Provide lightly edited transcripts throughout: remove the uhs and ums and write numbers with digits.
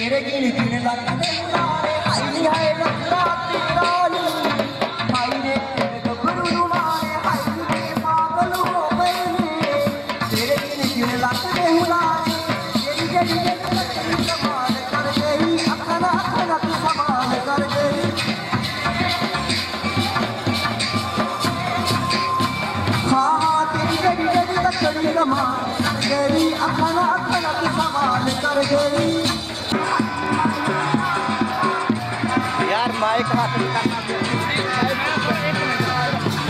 तेरे गिन गिन लगते मारे हाय हाय लगता तेरा नी हाय रे तेरे गबरू मारे हाय रे पागल हो गए तेरे गिन गिन लगते मारे तेरी जड़ी जड़ी कमाल कर गई अखना अखना तू कमाल कर गई हाँ तेरी जड़ी जड़ी कमाल कर गई अखना अखना तू कमाल कर गई यार माइक हाथ में करना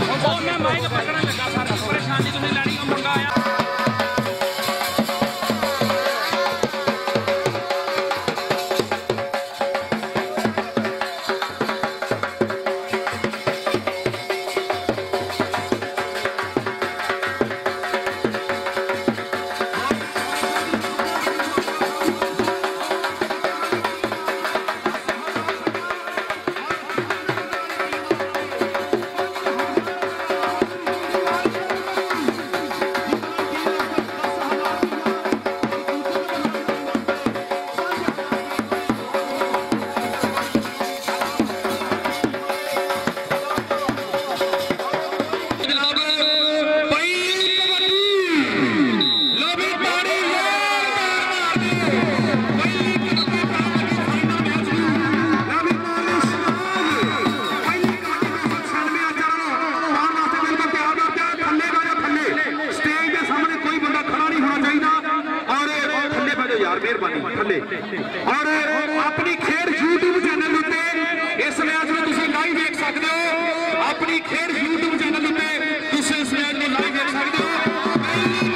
वो मैं माइक पकड़ने लगा सारा परेशानी तुम्हें लड़ी का मुंडा आया और अपनी खेड यूट्यूब चैनल उत्ते इस मैच में तुसीं लाइव देख सकते हो अपनी खेड यूट्यूब चैनल उत्ते तुसीं इस मैच में लाइव देख सकते हो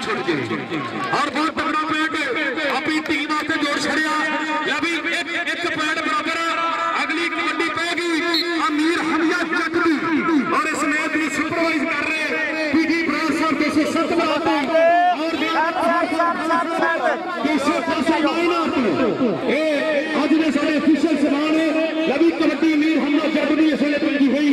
और बहुत तगड़ा पैट अपनी टीम आते जोड़ छड़िया अभी एक पैट बराबर अगली कबड्डी पेगी अमीर हमजा जट दी और इस मैच में सुपरवाइज कर रहे पीडी ब्रासर 207 और 209 आज ने सारे ऑफिशियल सवाल है अभी कबड्डी अमीर हमजा जट दी इस वेले पेगी हुई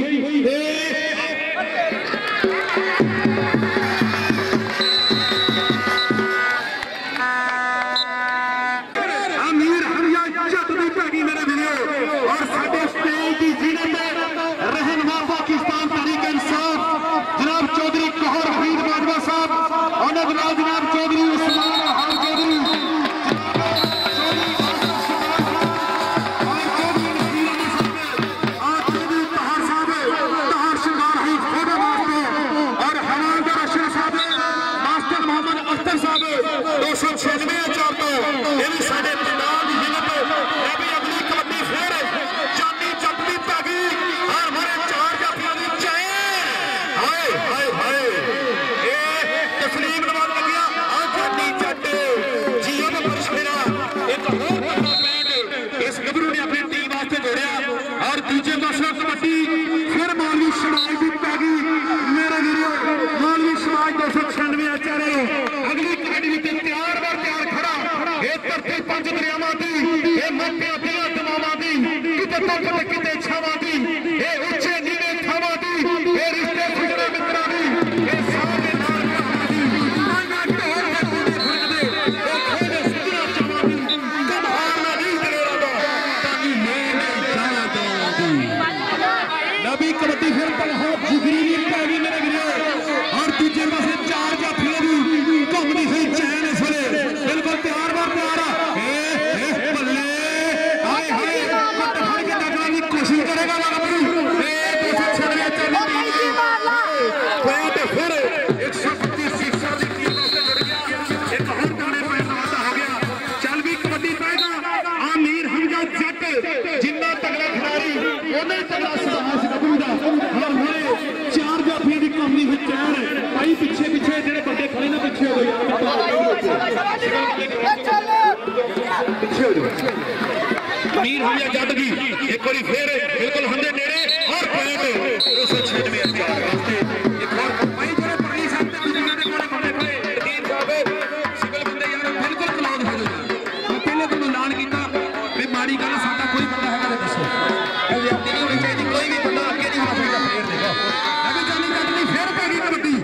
पिछे पिछे जेडे बंदे खड़े ना पिछे पीछे हो जाओ। मीर हुआ जट की एक बार फिर बिल्कुल हंदे नेड़े और पॉइंट 296 अंचार वास्ते एक और भाई जोड़े पानी साहब ते दूजे ने कोले बंदे खड़े तीन साहब सिविल बंदे यार बिल्कुल क्लोज हो जाओ। मैं पहले तो ऐलान किया भी माड़ी गल साडा कोई बंदा हैगा ते दसो ए ज्यादती नहीं होनी चाहिए कोई भी बंदा अगे नहीं होना चाहिए प्लेयर देखो अभी जानी जट नहीं फिर पै गई कबड्डी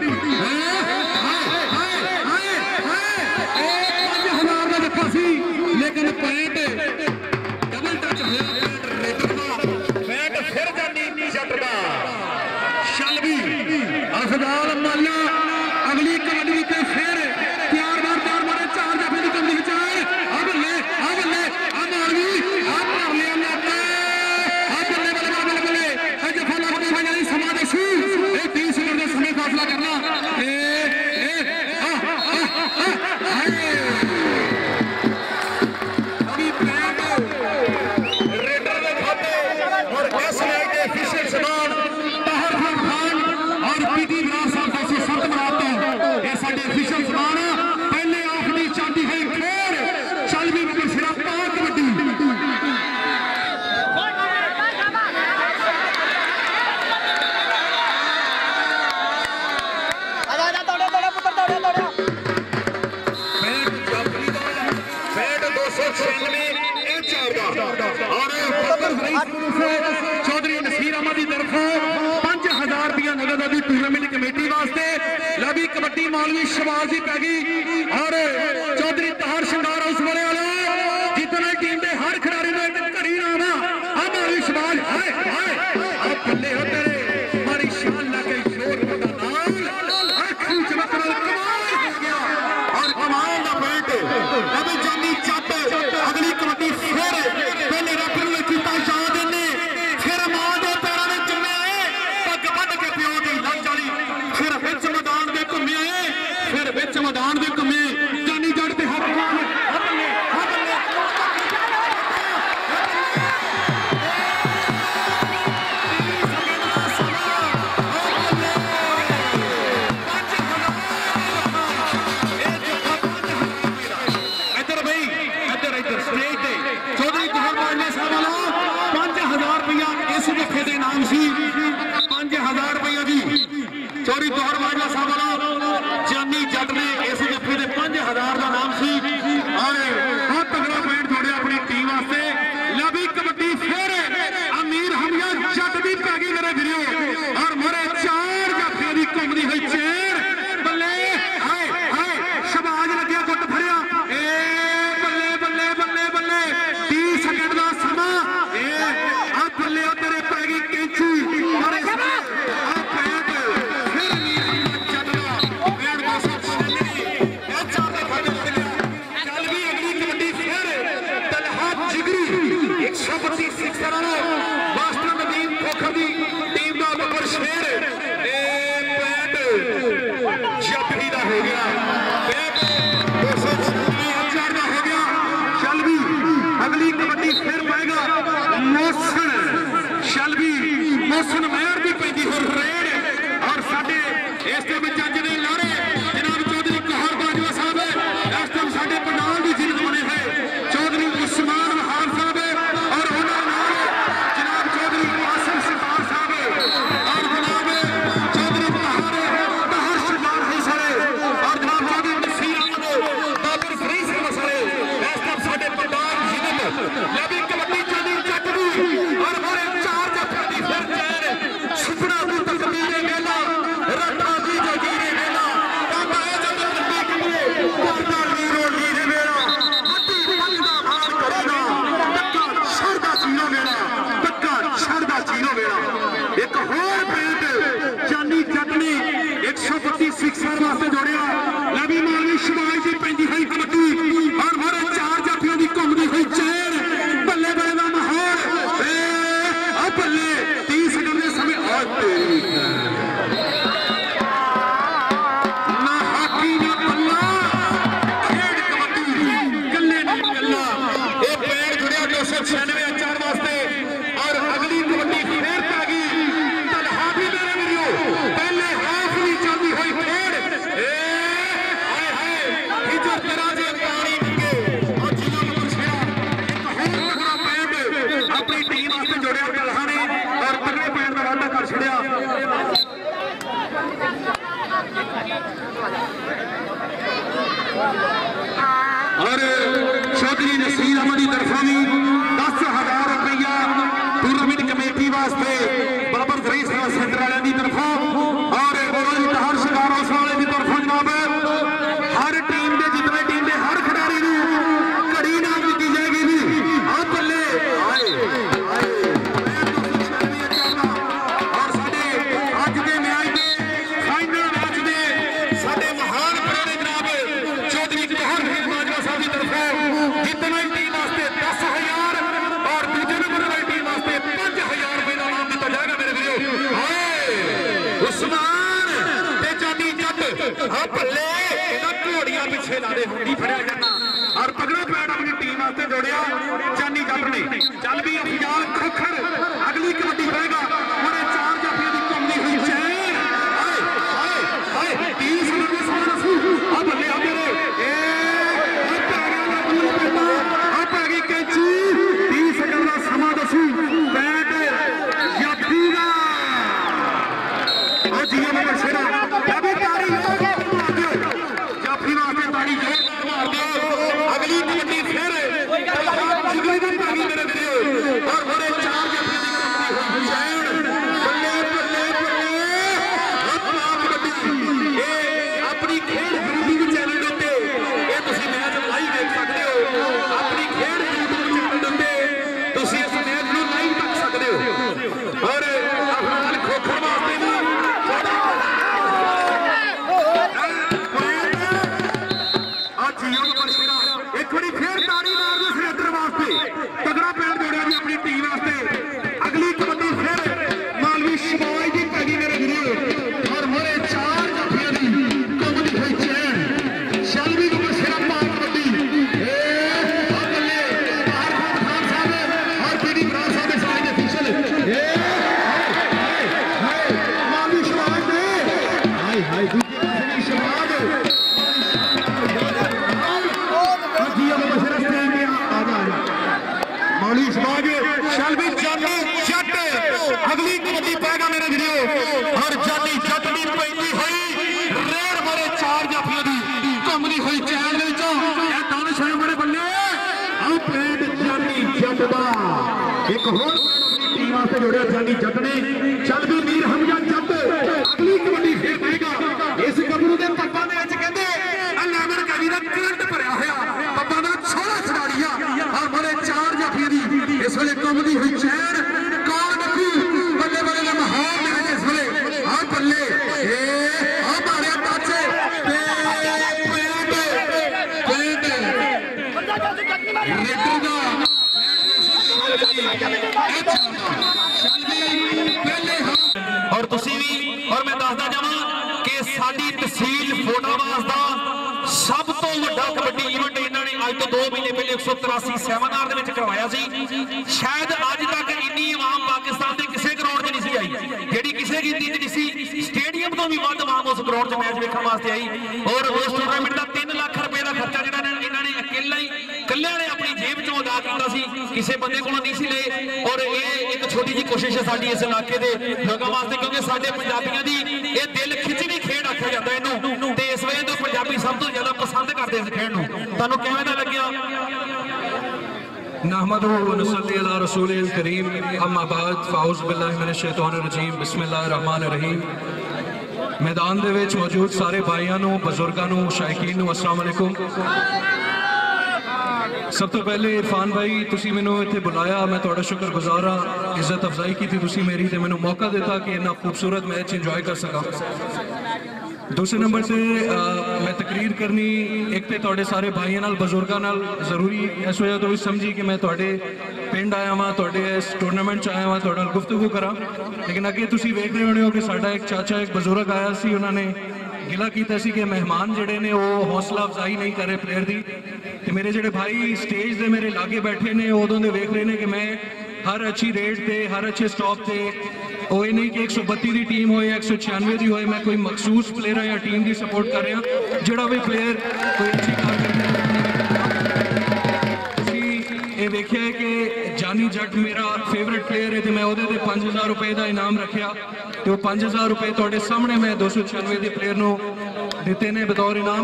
लेकिन पॉइंट डबल टच होया बैट फिर जानी जट दा शलवी अफजाल माला अगली कबड्डी ते फिर तैयार मारे चार जफे दी कबड्डी विचार अब ले मारवी आप कर लिया लेते अब बल्ले जफा लगने भाई समा दसी ए 30 सेकंड दे समय फासला करना चौधरी नसीर अहमद की तरफ 5000 रुपया नगद की टूर्नामेंट कमेटी वास्ते लवी कबड्डी मौलवी शबाज की पै गई और चौधरी तहार शंगार हाउस वाले जितने टीम के हर खिलाड़ी का एक घड़ी नाम आ मौलवी शबाज बल्ले हो तेरे हमारी शान लगे जोर और कमाल का पॉइंट अभी जानी चट अगली कबड्डी फिर पहले रेफरी ने किया याद इन्हें फिर मां के पैरों में चुमे आए पग बन के प्यो की लग चली फिर बिच मैदान के घूमे आए फिर बिच मैदान के घूमे जानी जट के हक चौधरी तोहर बाजवा साहब वाला जानी जट ने इस जफे के 5000 का नाम सी और बहुत तगड़ा पॉइंट जोड़े अपनी टीम वास्ते लवी कबड्डी फिर अमीर हमिया जट भी पै गई मेरे वीरो और मारे चार जफे की घूमती हुई चेर बल्ले शबाज लगे गुट फरिया बल्ले 30 सेकंड का समा बल्ले तेरे पै गई कैंची मोहसन महर भी पैदी हो रेड और साडे इस जज ने लारे जनाब चौधरी कहर बाजवा साहब इस टाइम साडे पंडाल की जिंद बने हुए चौधरी उस्मान बहार साहब और जनाब चौधरी आसिफ सितार साहब और जनाब चौधरी तहार शबाज हौसले और जनाब चौधरी नसीर अहमद बाबर फरीद से मसले इस टाइम साडे पंडाल जिंद लवी कबड्डी चौधरी जट दी और हमारे चार जफे दी फिर सुपना तू तकदीर मेला रखा दी वास्ते तगड़ा पैर जोड़िया जी अपनी टीम वास्ते। अगली कबड्डी फिर मालवी शबाज की पैगी मेरे वीरो और मोरे 4 जाफिया दी कबड्डी हुई चैन शैलवी को बसेरा पार कबड्डी बल्ले बाहर खान साहब और पीडी ब्रार साहब के सारे ऑफिशियल मालवी शबाज ने हाय हाय दूसरी पासे शबाज मालवी शबाज शैलवी जानी जट अगली कबड्डी पैगा मेरे वीरो और जानी जट दी पैंदी हुई रेड मारे 4 जाफियां दी घुमदी हुई चैन दे विचों ए दान शरे बड़े बल्ले आ पेंड जानी जट दा एक होर अपनी टीम वास्ते जोड़िया जानी जट ने चलवी मीर हमजा जट अगली कबड्डी फिर पैगा इस गबरू दे पप्पा दे विच कहंदे लेमन कवि दा करंट भरिया होया पप्पा दा छोड़ा खिडारी आ और मारे 4 जाफियां दी इस वेले घुमदी हुई चैन कौन रखू बल्ले बल्ले का माहौल है इस वेले आ बल्ले ए आ मारिया टच और तुसी भी और मैं दसदा जावां कि साडी तहसील फोटावास दा सब तो वड्डा कबड्डी इवेंट इन्हां ने अज तो 2 महीने पहले 183 सेमिनार दे विच करवाया सी। शायद अज तक इन्नी आवाम पाकिस्तान के किसी ग्राउंड च नहीं सी आई जिहड़ी किसी गिनती च नहीं सी। स्टेडियम तो भी वध आवाम उस ग्राउंड च मैच देखने वास्ते आई और उस टूर्नामेंट का 3 लाख रुपए का खर्चा जिहड़ा इन्हां ने कल्लियां ने अपनी जेब चों अदा कीता सी, किसी बंदे कोलों नहीं सी ले। और ये एक छोटी जी कोशिश है साडी इस इलाके दे लोकां वास्ते क्योंकि साडे पंजाबियां दी ये दिल खिचवी खेड आख्या जांदा इहनूं ते इस वजह तो पंजाबी सब तो ज्यादा पसंद करदे इस खेड नूं। तुहानूं किवें दा लग्गिया? नहमदुहु व नसल्ली अला रसूलिल करीम अम्मा बाद फ़ाउज़ बिल्लाहि मिनश शैतानिर रजीम बिस्मिल्लाहिर रहमानिर रहीम। मैदान दे विच मौजूद सारे भाइयों नूं बजुर्गां नूं शायकीन नूं अस्सलाम वालेकुम। सब तो पहले इरफान भाई तुसी मैनू इत्थे बुलाया, मैं तुहाडा शुक्रगुजार हाँ। इज्जत अफजाई की तुसी मेरी ते मैनू मौका दिता कि इन्ना खूबसूरत मैच इंजॉय कर सका। दूसरे नंबर से मैं तकरीर करनी एक तो तुहाडे सारे भाइयों नाल बजुर्गां नाल जरूरी इस वजह तो भी समझी कि मैं तुहाडे पिंड आया वां, तुहाडे इस टूरनामेंट च आया वां, तुहाडे नाल गुफ्तगू करा। लेकिन अगे तुसी वेख रहे होने हो कि साडा एक चाचा एक बजुर्ग आया सी, उन्होंने गिला किया सी कि मेहमान जिहड़े ने वो हौसला अफजाई नहीं कर रहे प्लेयर की। तो मेरे जिहड़े भाई स्टेज दे मेरे लागे बैठे ने उदों दे वेख रहे ने कि मैं हर अच्छी रेट पे हर अच्छे स्टॉप पे वो नहीं कि 132 की टीम हो या 196 की हो, मैं कोई मखसूस प्लेयर या टीम की सपोर्ट कर रहा जोड़ा भी प्लेयर कोई अच्छी कारकरदगी ये वेख्या है कि जानी जट मेरा फेवरेट प्लेयर है तो मैं वो 5000 रुपए का इनाम रखा। तो 5000 रुपए थोड़े सामने मैं 296 के प्लेयर को दिते ने बतौर इनाम।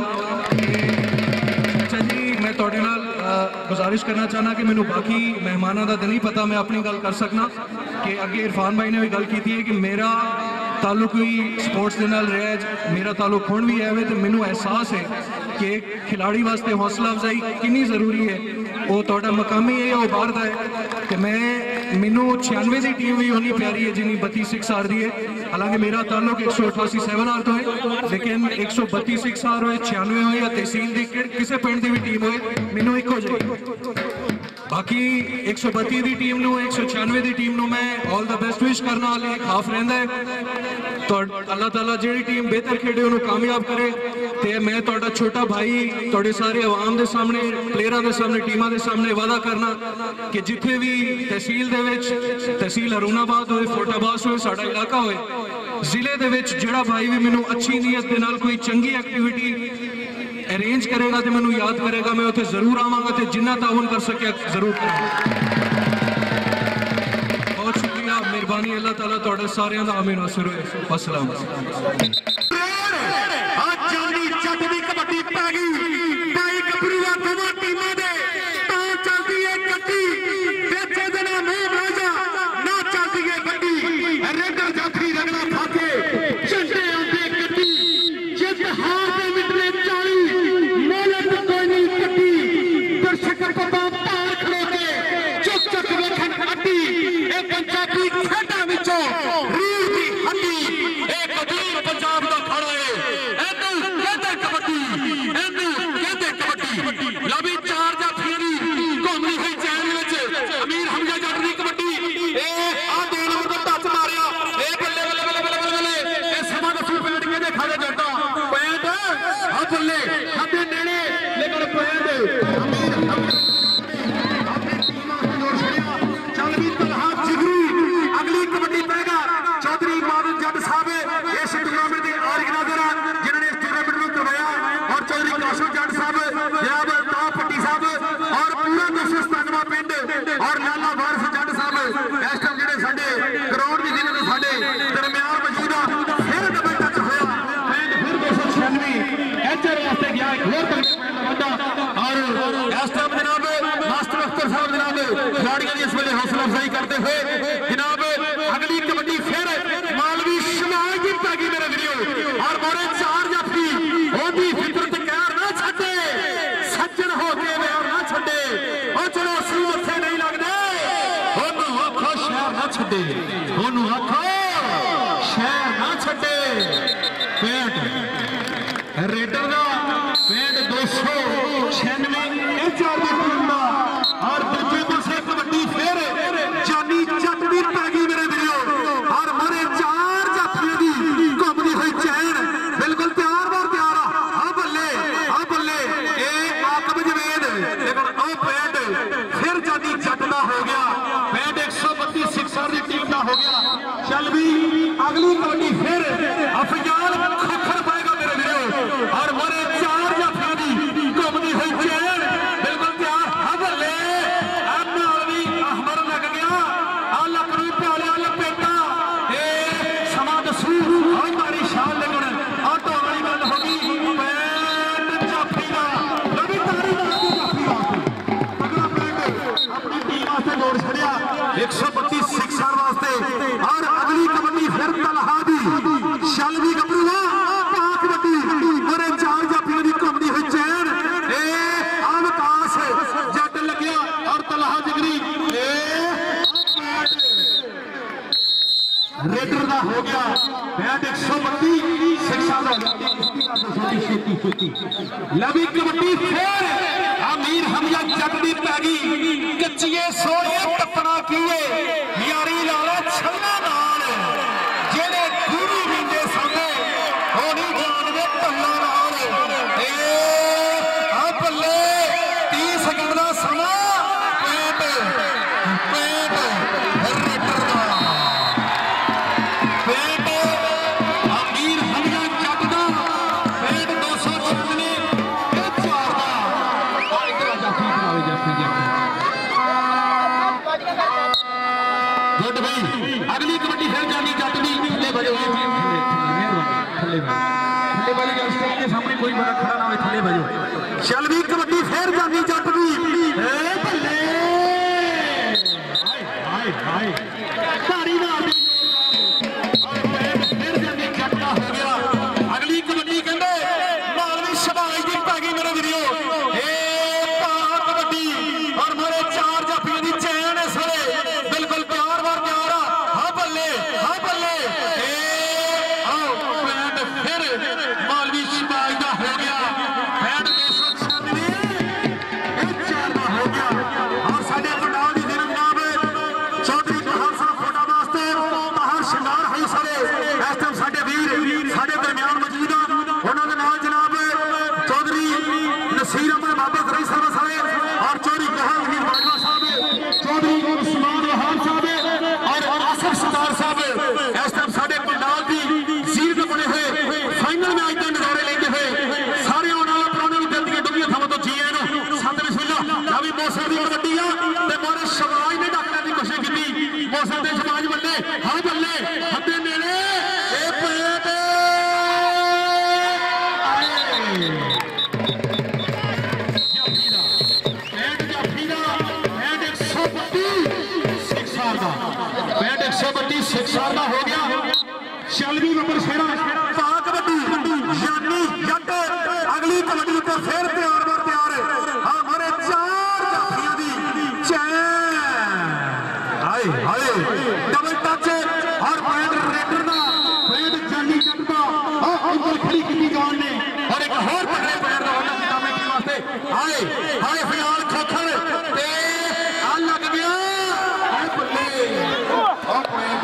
अच्छा जी मैं थोड़े नाल गुजारिश करना चाहना कि मैंने बाकी मेहमानों का तो नहीं पता, मैं अपनी गल कर सकना कि अगे इरफान भाई ने भी गल की है कि मेरा ताल्लुक भी स्पोर्ट्स के नाल रहा है, मेरा ताल्लुक हुण भी है तो मैनू एहसास है कि एक खिलाड़ी वास्ते हौसला अफजाई कितनी जरूरी है। वो तुहाडा मकामी है या वो बाहर का है। तो मैनू 96 की टीम भी उन्नी प्यारी है जिन्नी 32 6 दी है। हालांकि मेरा ताल्लुक 188 7 तो है, लेकिन 132 6 हो 96 हो या तहसील की किसी पिंड की भी टीम हो मैनू एक हो जाए। बाकी 132 की टीम नूं 196 की टीम नूं मैं ऑल द बेस्ट विश करना वाले एक हाफ रहिंदा है। तो अल्लाह ताला जिहड़ी टीम बेहतर खेडे उन्होंने कामयाब करे। तो मैं तुहाडा छोटा भाई तुहाडे सारे अवाम के सामने प्लेयरां के सामने टीमां के सामने वादा करना कि जिथे भी तहसील दे विच तहसील हरूनाबाद होए फोटाबास होए साडा इलाका होए जिले दे विच जिहड़ा भाई भी मैनू अच्छी नीयत दे नाल कोई चंगी एक्टिविटी अरेंज करेगा तो मैनू याद करेगा, मैं उत्थे जरूर आवांगा तो जिन्ना ताउन कर सकिया जरूर करांगा। बहुत शुक्रिया, मेहरबानी, अल्लाह ताला तुहाडे सारियां दा आमीन वासिर होए। अस्सलाम पंजाब का खड़ा है छे ओनू आखो शहर ना छे। 65 रेडर का 65 296 और दूजे पासे कबड्डी फिर जानी जट भी पै गई मेरे वीरो और मारे 4 जाफियों की घूमती हुई चैन बिल्कुल तैयार बार तैयार आ बल्ले ए आकब जवेद लेकिन ओ 65 फिर जानी जट का हो गया 65 132 सिक्सर की टीम का हो गया। चल भी अगली कबड्डी फिर अफजाल खखर पाएगा मेरे वीरो और मारे 4 जाफियों की घूमती हुई चैन बिल्कुल तैयार आ बल्ले भी अहमर लग गया आ लकड़ी प्याले लपेटा ए समा दसू और मारी शाल लगन ऑटो वाली गल हो गई पैंट जाफी का लभी तारी मारती जाफी अगला पैंट अपनी टीम वास्ते दौड़ छड़िया 132 सिक्सर वास्ते और अगली कबड्डी फिर तलहा दी शलवी गबरूआ पाक कबड्डी और 4 जाफियों की घूमती हुई चैन ए आमकाश जट लग्या और तलहा जिगरी रेडर का हो गया 132 सिक्सर लवी कबड्डी फिर अमीर हमजा जट दी पै गई कच्चिए सोने टपना किए यारी लाला छल्ला नाल जेड़े गुरु विंदे सामने होनी जानदे टल्ला नाल ए आ बल्ले 30 सेकंड का समा रेडर का अमीर हमजा जट दा 296 गुड भाई अगली कबड्डी फिर जानी जट दी थले बजो थले वाली गल स्टेज के सामने कोई बड़ा खड़ा ना हो थले बजो। चल भी कबड्डी फिर जानी जट दी ए बल्ले हाय हाय तारी मार दी फिर जानी जट का हो गया। अगली कबड्डी कहंदे मालवी शबाई दी पै गई मेरे वीरो ए कबड्डी और मारे 4 जाफियों की चैन इस वेले बिल्कुल प्यार बार प्यार हाँ बल्ले ए आओ पैंट फिर मालवी शबाई का हो गया 296 4 का हो गया और साडे पंडाल दी दिनम नाम चौधरी बहार साहब फोटा वास्ते बाहर शिंगार है सारे इस टाइम साडे वीर साडे दरमियान मौजूद उन्होंने नाल जनाब चौधरी नसीर अहमद बाबा रई साहब सारे और चौधरी गहल हमीद बाजवा साहब चौधरी उस्मान वहाब साहब और आसिफ सरदार साहब इस टाइम साडे पंडाल की जीत बने हुए फाइनल मैच के नजारे लेते हुए सारे आने वाले पुराने विद्यार्थियों दुनिया थमा तो जी आए सत बिस्मिल्लाह भी मौसम की कबड्डी आ मारे शबाज ने डकने की कोशिश की मौसम के शबाज बल्ले हाँ बल्ले हद्दे नेड़े ए पैंट सिक्सर का हो गया। शलवी नंबर शेरा पाक कबड्डी यानी जट अगली कबड्डी तो फिर तैयार बार तैयार हमारे 4 जाफियों की चैन हाय हाय डबल टच और पैंट रेडर का पैंट जानी जट का ऊपर खड़ी की जान ने और एक और तगड़े पैर का वाला टूर्नामेंट वास्ते हाय हाय फिलहाल खोखर ते आ लग गया हाय बल्ले और पैंट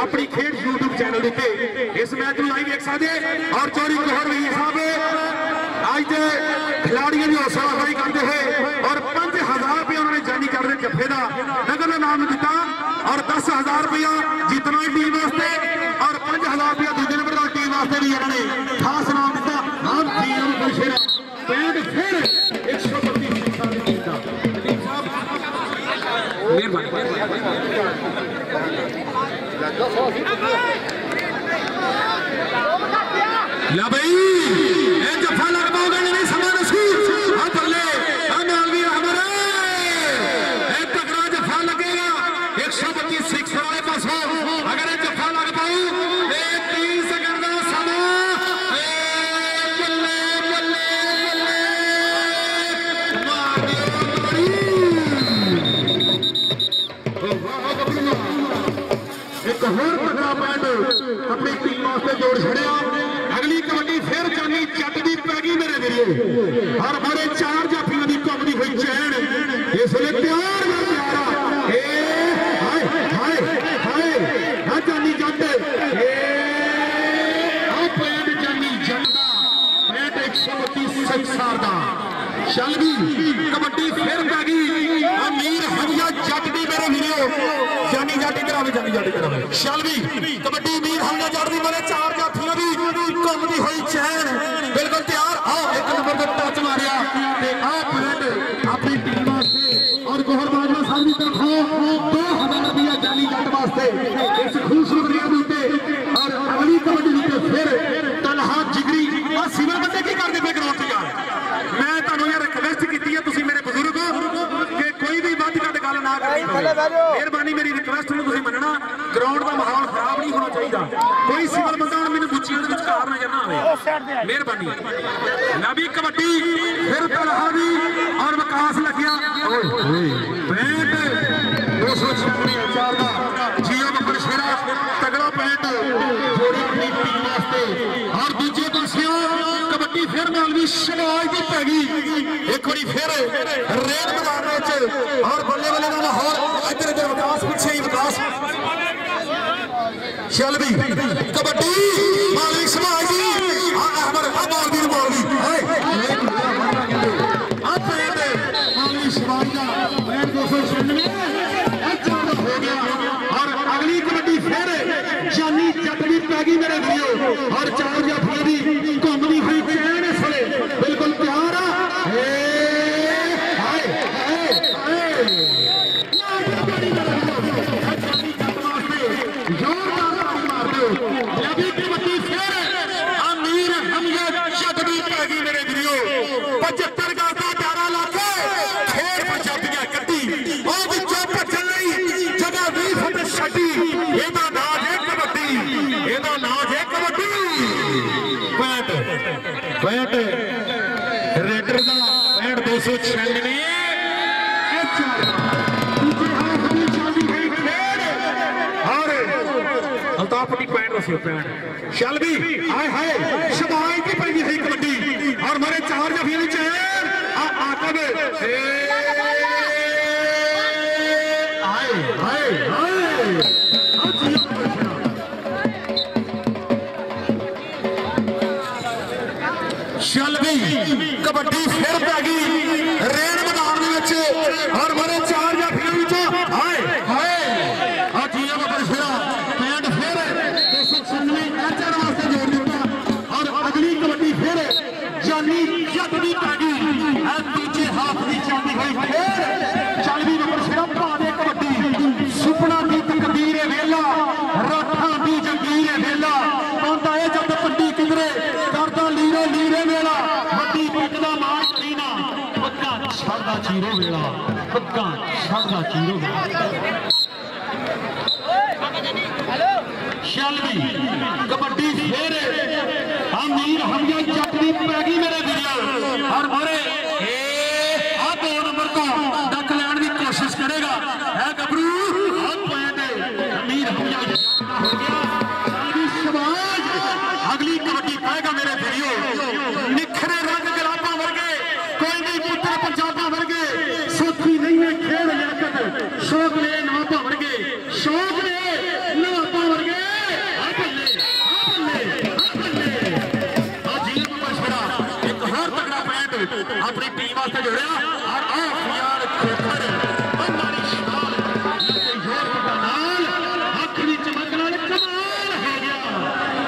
अपनी खेड यूट्यूब चैनल इस मैच को लाइव देख सकते और चौधरी गौहर वहीर साहब आज के खिलाड़ियों की हौसला अफजाई करते हुए और 5000 रुपया उन्होंने जानी करने जफे का नगर नाम दिता और 10,000 रुपया जीतना टीम वास्ते और 5,000 रुपया दूसरे नंबर का टीम वास्ते भी इन्होंने खास नाम दिता हम टीम फिर 132 साल की टीम का ला भाई जफा लग पाओगे नहीं समान बल्ले मालवी तगड़ा जफा लगेगा 132 सिक्स वाले पासों अगर जफा लग पाऊ 30 सेकंड का समय एक होर तगड़ा पैंट अपनी टीम वास्ते जोड़ छड़िया। अगली कबड्डी फिर जानी जट दी पै गई मेरे वीरो। हर बड़े 4 जाफियों की घुमदी हुई चैन इसलिए प्यार में प्यारा हाय हाय हाय जानी जट पैंट जानी जट का पैंट 132 साल का। चल भी कबड्डी फिर पै गई अमीर हमजा जट दी मेरे वीरो। जानी जट इधर आवे जानी जट इधर आवे। चल भी कबड्डी अमीर हमजा जट दी मेरे 4 जाफियों की घुमदी हुई चैन बिल्कुल तैयार। आओ एक नंबर पर टच मारिया ते आ पैंट अपनी टीम वास्ते और गोहर बाजवा साहब की तरफों 2000 रुपया जानी जट वास्ते इस खूबसूरत रिया उत्ते। और अगली कबड्डी उत्ते फिर तलहा जिगरी और सिविल बंदे की करते पे ग्राउंड यार। मैं तुहानू यार रिक्वेस्ट की है तुसीं मेरे बुजुर्ग कि कोई भी वध घट गल ना करनी। मेहरबानी मेरी रिक्वेस्ट नूं तुसीं मनना। ग्राउंड का माहौल खराब नहीं होना चाहिए। कोई सिविल बंदा मैनूं गुच्चियां दे विचकार नजर ना आवे मेहरबानी। नबी कबड्डी फिर तलहा दी और विकास लगिया पैंट 296 का जियो बब्बर शेरा तगड़ा पैंट जोड़ी अपनी टीम वास्ते। और दूजे पासे कबड्डी फिर मालवी शनाज की पै गई एक बार फिर रेड मैदान और बल्ले बल्ले का माहौल। इधर इधर विकास पीछे ही विकास। चल भी कबड्डी मालवी समाज की मालवी मालवी मालवी समाज का पैंट 296 हो गया। और अगली कबड्डी फिर जानी जट की पै गई मेरे वीरो। और 4 जाफियों की घुमदी हुई चैन इस वे बिल्कुल तैयार आ। पैंट रेडर का पैंट 296 और अल्ताफी पैंट रसी पैंट। चल भी हाय हाय शबाज की पैंती थी कबड्डी और मेरे 4 जफियों चैन आकब हाय हाय हाय। चल भी कबड्डी फिर पै गई रेड मैदान और मेरे 4 जाफियों हाय हाय जिया बब्बर शेरा पैंट फिर 296 एचआर वास्ते जोड़ दिता। और अगली कबड्डी फिर जानी जट दी पै गई दूजे हाफ की चलती हुई फिर चल भी बब्बर शेरा पा दे कबड्डी। सुपना की तकदीर वेला राठा की जंगीर वेला पांदा है जब पट्टी किधरे करदा लीरे लीरे वेला वड्डी पटदा मार कीना पक्का छड़दा चीरो वेला पक्का छड़दा चीरो वेला। चल भी कबड्डी फिर अमीर हमजा जट दी पै गई मेरे वीरो। और मोरे 2 नंबर को डक लैण की कोशिश करेगा है गबरू अमीर हमजा हो गया। अगली कबड्डी पाएगा मेरे वीरो। निखरे रंग गुलाबा वर्गे कोई नहीं पुत्र पंजाबा वर्गे सोखी नहीं है खेल लियाकत शौक ने नवाबा वर्गे शौक ने नवाबा वर्गे एक होर तगड़ा पैंट अपनी टीम वास्ते जोड़िया। और यार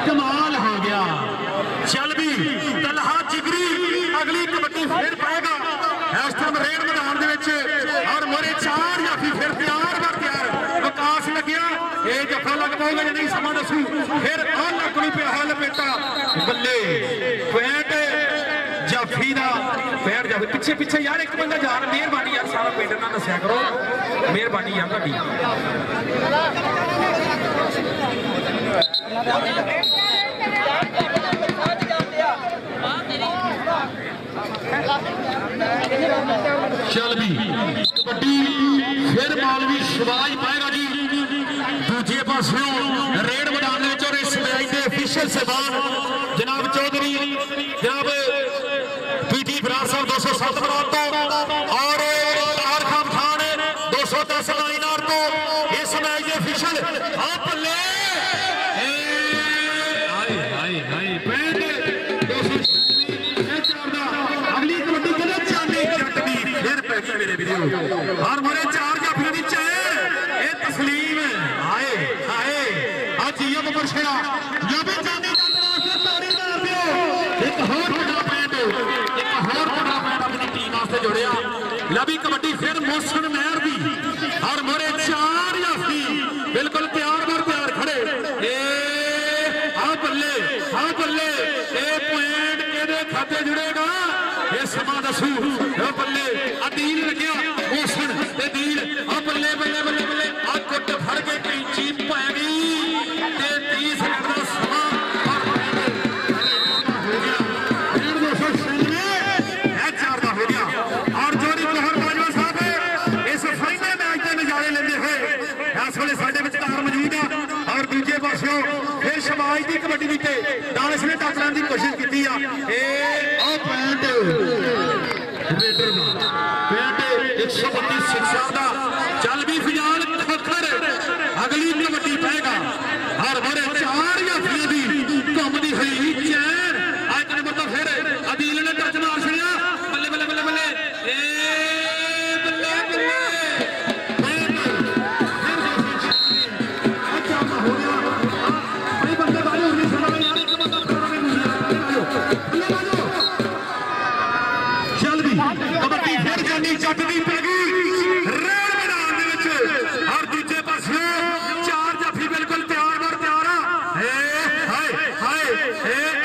कमाल हो गया। चल भी तलहा जिगरी अगली कबड्डी फिर पाएगा इस टाइम रेड मैदान और मोरे 4 जाफी फिर तैयार बर तैयार विकास लग्या ये जफा लग पाएगा या नहीं समा दसू। फिर लग नहीं पिया है लपेटा बल्ले पैंट जाफी का पैर जाफी पिछे पिछे यार एक बंदा जा रहा। मेहरबानी यार सारा पिंड ना दसिया करो मेहरबानी यार तुहाडी। चल भी कबड्डी फिर मालवी शबाज पाएगा जी। दूजे पास पासों रेड मैदान और इस मैच के ऑफिशियल सेबान जनाब चौधरी जनाब पीटी फरार साहब 207 बनार तो और तार खान 210 लाइनर तो इस मैच के ऑफिशियल अगली कबड्डी के चांदी जट दी फिर पैसे मेरे वीडियो और मेरे चार जाफियों की चैन ये तस्लीम आए आए आज ये बरशेरा जब चांदी जट वास्ते ताड़ी मार दियो एक और बड़ा पैंट अपनी टीम वास्ते जोड़िया लवी कबड्डी फिर मोशन मेहर दी और मेरे चार जाफी बिल्कुल तैयार खड़े ए बल्ले ए पॉइंट केदे खाते जुड़ेगा ये समा दसू बल्ले अदील लग्या मोशन ते दील बल्ले बल्ले बल्ले बल्ले आ कुट फड़ के कैंची पै गई ते 30 सेकंड का समा और हो गया 296 है 4 का हो गया और जोड़ी कहर बाजवा साहब इस फाइनल मैच के नजारे लेंदे हैं इस वेले साडे विचकार मौजूद है और दूजे पासों फिर शमाज की कबड्डी नीचे दानिश ने टच लाने की कोशिश की है पैंट 132 शिक्षा का चल भी फिजाल खखर अगली कबड्डी पेगा और मेरे चार यात्रियों की घूमती हुई चैन आज नंबर तो फिर अदील ने टच मार छड़िया बल्ले बल्ले बल्ले बल्ले ए बल्ले बल्ले हो गया भाई बंदे वाले उन्हें सुना यार एक बंदा कबड्डी फिर जानी जट दी पै गई रेड मैदान और दूजे पासे चार जाफी बिल्कुल तैयार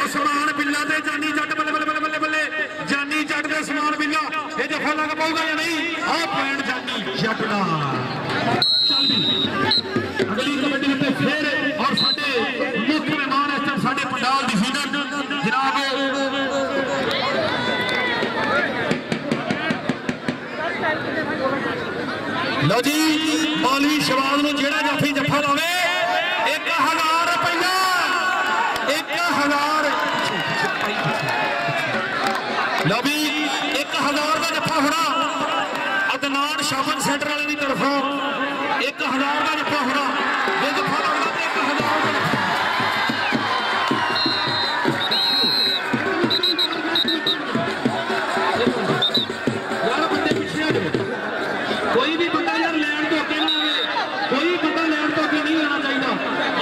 उस्मान बिल्ला दे जानी जट बल्ले बल्ले बल्ले बल्ले बल्ले जानी जट दे उस्मान बिल्ला ये जफा लग पाऊगा या नहीं पॉइंट जानी जट दा अगली कबड्डी में फिर और साडे मुख्य मेहमान इस टाइम साडे पंडाल डिवीजन जनाब लो जी मौलवी शबाज नूं जेड़ा जाफी जफा लावे 1000 रुपया 1000 लो भी 1000 का जफा होना अदनान शामन सेंटर वाले की तरफों 1000 का जफा होना ये जफा लगना 1000 का यार बंदे पीछे आ जाओ कोई भी बंदा यार लैंड तो अगे ना आवे कोई बंदा लैंड तो अगे नहीं आना चाहिए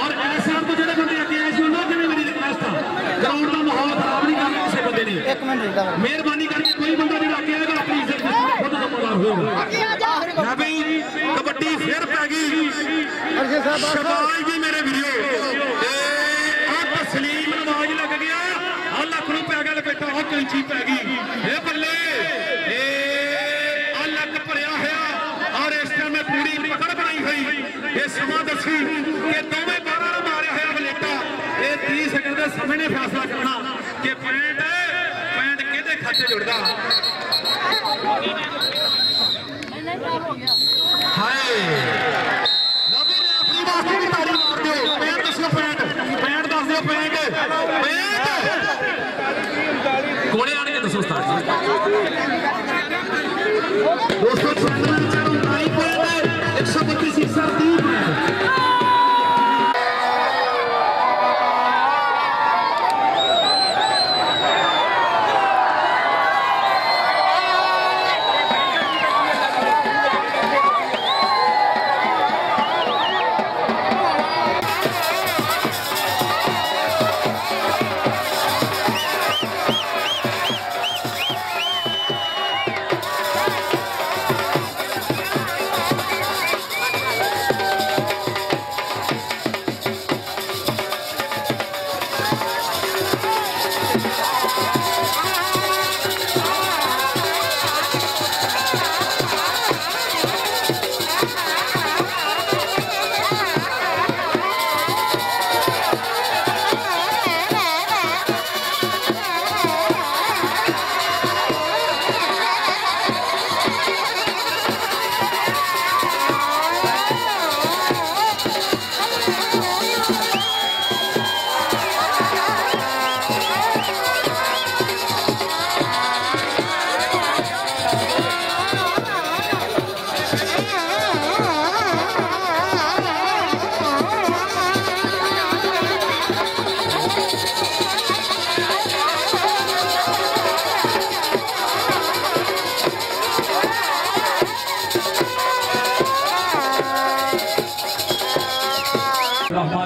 और ऐसे तो जो बंदे अगे आए सुनो कि मेरी रिक्वेस्ट है ग्राउंड का माहौल खराब नहीं करना किसी बंदे ने मेहरबानी करके कोई बंदा नहीं आगे आएगा अपनी इज्जत खुद जिम्मेदार होगा भाई कबड्डी फिर पै गई शबाज भी मेरे वीडियो तस्लीम नवाज लग गया लख रू पै गया लपेटा कैंची पै गई बल्ले और इस टाइम पूरी पकड़ बनाई हुई ये समा दसी कि दोवें 12 मारे हुआ बलेटा ये 30 सेकंड के समय ने फैसला करना कि पैंट किहदे खाते जुड़दा हाय लवी ने अपनी वास्ते की तारी मार दो पैंट दसो पैंट दस दो पैंट कोड़े आने के दसो उस्ताद दोस्तों 132 Hey!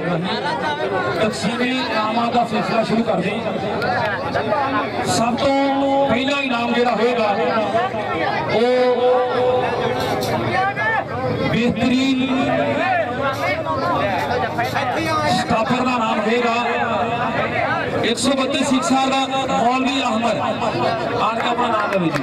तकसीमी इनामां का सिलसिला शुरू कर दें। सब तो पहला इनाम जिहड़ा होएगा वो बेहतरीन स्टापर का नाम होगा 132 साल का मौलवी अहमद आज का अपना नाम है जी।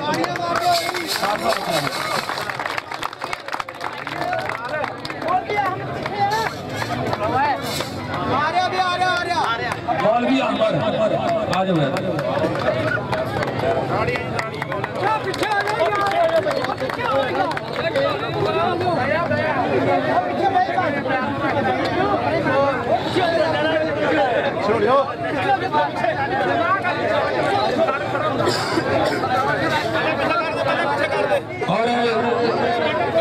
मौलवी अहमद आ जाओ। और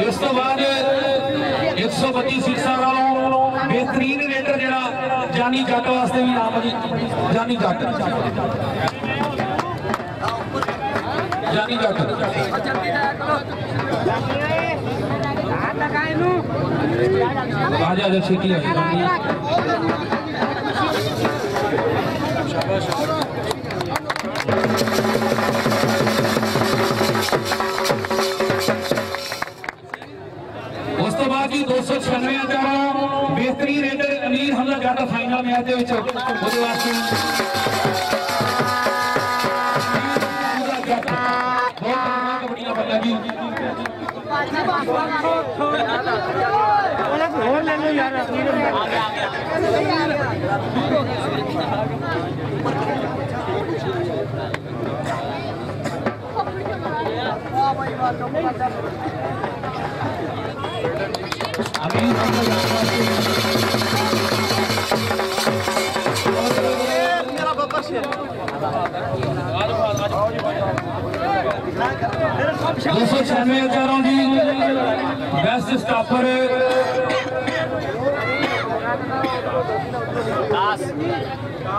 इस तो बाद 132 सीट्सां वालों बेहतरीन रेडर जरा जानी जट वास्ते भी नाम जी। जानी जट आ जा छेती उस तो बाद जी 296 बेहतरीन रेडर अमीर हमला जाता फाइनल मैच के वास्ते कबड्डियां बल्ला जी। दो सौ 96 जी बेस्ट स्टापर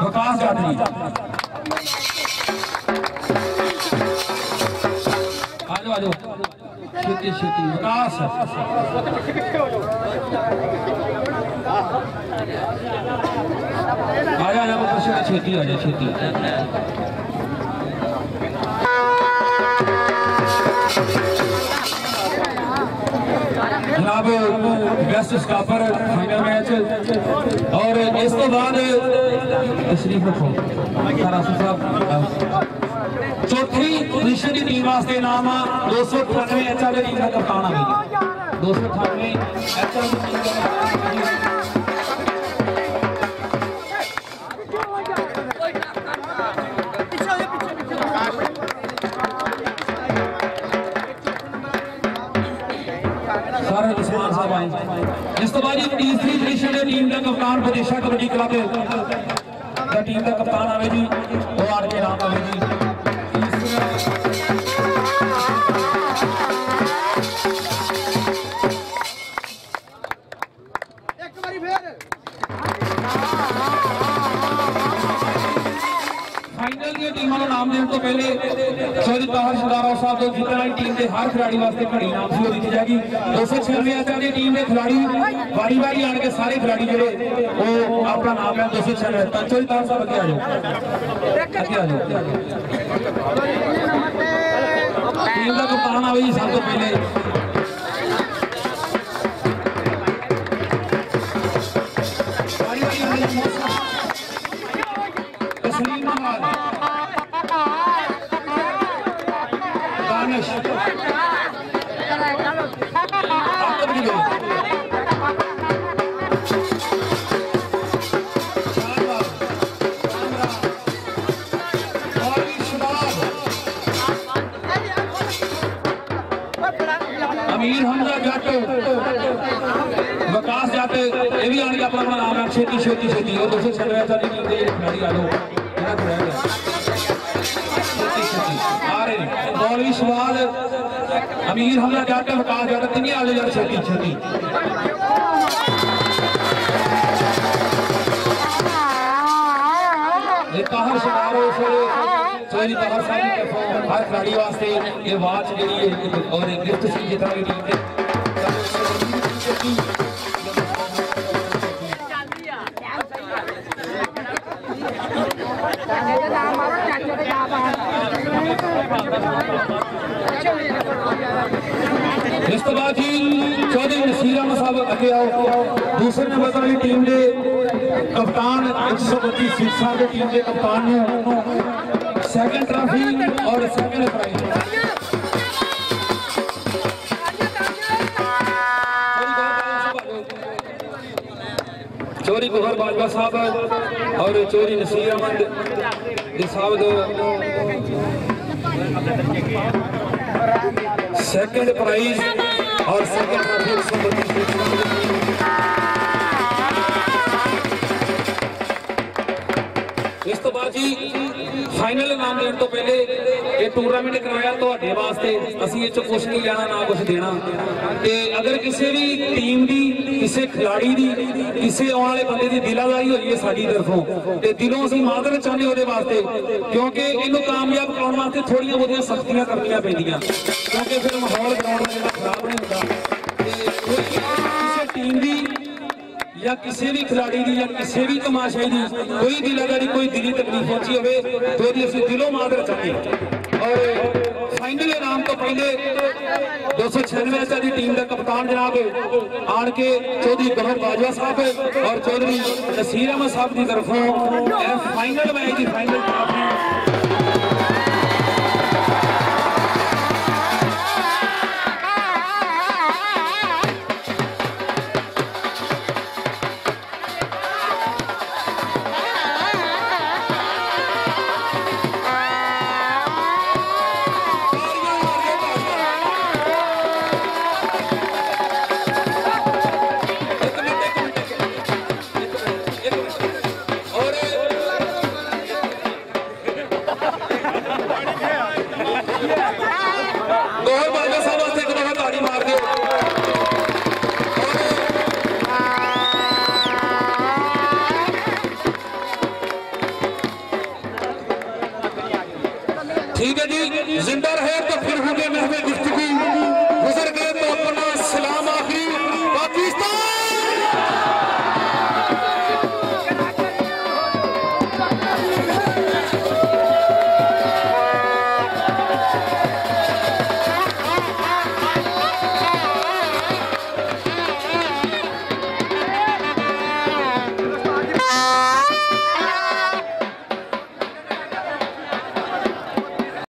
विकास जादरी। आ जाओ छेती विकास आ जा छेती आ जाए छेती। जनाब बेस्ट स्टापर फाइनल मैच और इस तो बाद तशरीफ रखो चौथी पोजीशन की टीम वास्ते इनाम 298 HL टीम का कप्तान आ 298 HL टीम का इस तो बाद तीसरी पोजीशन है टीम का कप्तान विदेशा कबड्डी क्लब का टीम का कप्तान आवे जी वो आड़ के नाम आवे जी। फाइनल की टीमों का नाम देने तो पहले चौधरी ताहर शदारा साहब जो जीतने वाली टीम के हर खिलाड़ी वास्ते घड़ी नाम से दी जाएगी। 296 HL की टीम के खिलाड़ी बारी बारी आने के सारे खिलाड़ी जोड़े वो अपना नाम है 296। चौधरी ताहर साहब अगे आ जाओ टीम का कप्तान आवे जी सब तो पहले अमीर हमजा जट विकास जट ये भी आने अपना नाम है छेती और 296 HL की टीम के खिलाड़ी आ लो आ रहे मौलवी सवाल अमीर हमजा जट विकास जट तीन आ जाए छेती ताहर शदारो चौधरी ताहर साहब हर खिलाड़ी वास्ते ये वाच जी और गिफ्ट सी जितना भी टीम तो बाद जी चौधरी नसीर अहमद साहब अगे आओ। दूसरे नंबर वाली टीम के कप्तान 132 सिरसा की टीम के कप्तान ने सैकंड ट्रॉफी और सैकंड प्राइज चौधरी गोहर बाजवा साहब और चौधरी नसीर अहमद साहब सेकंड प्राइज और सेकंड ट्रॉफी। इस तो बाद जी फाइनल इनाम देने तो पहले ये टूर्नामेंट करवाया तो वास्ते असी ये कुछ नहीं लेना ना कुछ देना। ते अगर किसी भी टीम की किसी खिलाड़ी की किसी आने वाले बंदे की दिलादारी हुई है साडी तरफों ते दिलों असीं मादर चाहते वो वास्ते, क्योंकि इन्हों कामयाब कराने वास्ते थोड़िया बहुत सख्तियां करनियां पैंदियां, क्योंकि फिर माहौल ग्राउंड में खराब नहीं होता। किसी टीम की या किसी भी खिलाड़ी की या किसी भी तमाशाई की कोई दिलादारी कोई दिली तकलीफ पहुंची हो तो असीं दिलों मादर चाहते। और फाइनल इनाम तो पहले 296 की टीम का कप्तान जनाब आन के चौधरी गोहर बाजवा साहब और चौधरी नसीर अहमद साहब की तरफों फाइनल मैच की फाइनल ट्रॉफी